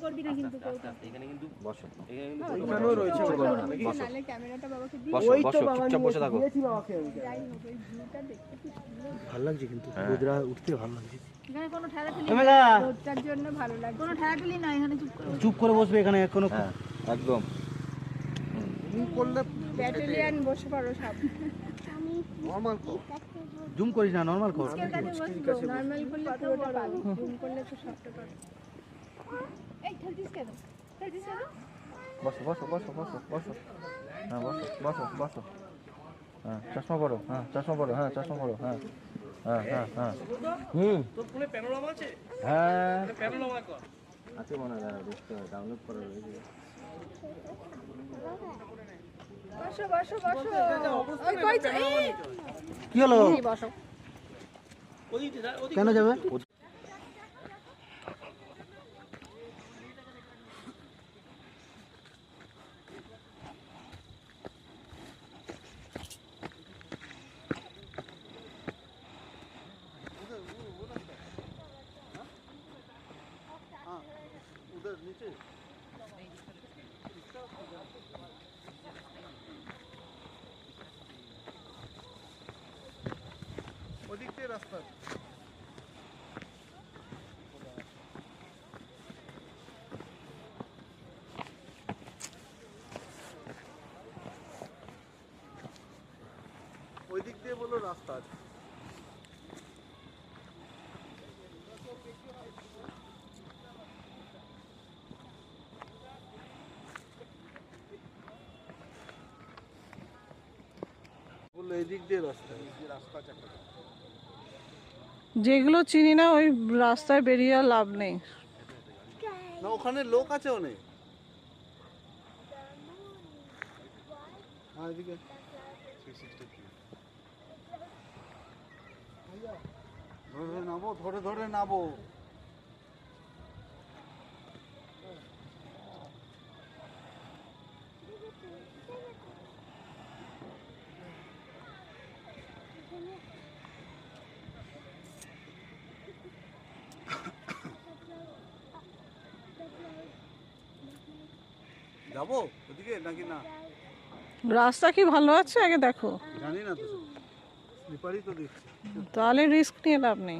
করবি না কিন্তু এখানে কিন্তু বসো, এখানেও রয়েছে নালে ক্যামেরাটা বাবাকে দিয়ে বসো বসো, চুপচাপ বসে থাকো। যাই হোক এই ভিউটা দেখতে খুব সুন্দর। ভালো লাগছে কিন্তু রোদরা উঠতে ভালো লাগছে। এখানে কোনো ঠেলাঠেলি ক্যামেরা রোদটার জন্য ভালো লাগে, কোনো ঠেলাঠেলি না, এখানে চুপ করে বসবে এখানে কোনো হ্যাঁ একদম। করলে ব্যাটালিয়ান বসে পারো সব। নরমাল জুম করিস না, নরমাল কর। নরমাল করলে পুরোটা পাবে, জুম করলে তো সবটা পাবে। এই ঠেলতিস কেন, ঠেলতিস কেন? বসো বসো বসো বসো বসো, হ্যাঁ বসো বসো বসো, হ্যাঁ চশমা পরো, হ্যাঁ চশমা পরো, হ্যাঁ চশমা পরো, হ্যাঁ হ্যাঁ হ্যাঁ হ্যাঁ। তোর ফোনে প্যানোরামা আছে? হ্যাঁ প্যানোরামা কর আছে মনে হয়, দেখতে হবে, ডাউনলোড করা রয়েছে। বসো বসো বসো। ওই কই এই কি হলো? বসো। কেন যাবে? ওদিক দিয়ে রাস্তা ওই দিক দিয়ে বলো রাস্তা আছে। বললো এই দিক দিয়ে রাস্তা, এই যে রাস্তা আছে একটা। যেগুলো চিনি না ওই রাস্তায় বেরিয়ে আর লাভ নেই। না ওখানে লোক আছে অনেক। হ্যাঁ এদিকে ধরে ধরে নাবো, ধরে ধরে নাবো। যাবো ওদিকে নাকি না রাস্তা কি ভালো আছে আগে দেখো, জানি না তো, স্লিপারই তো দেখছি। তাহলে রিস্ক নিয়ে লাভ নেই।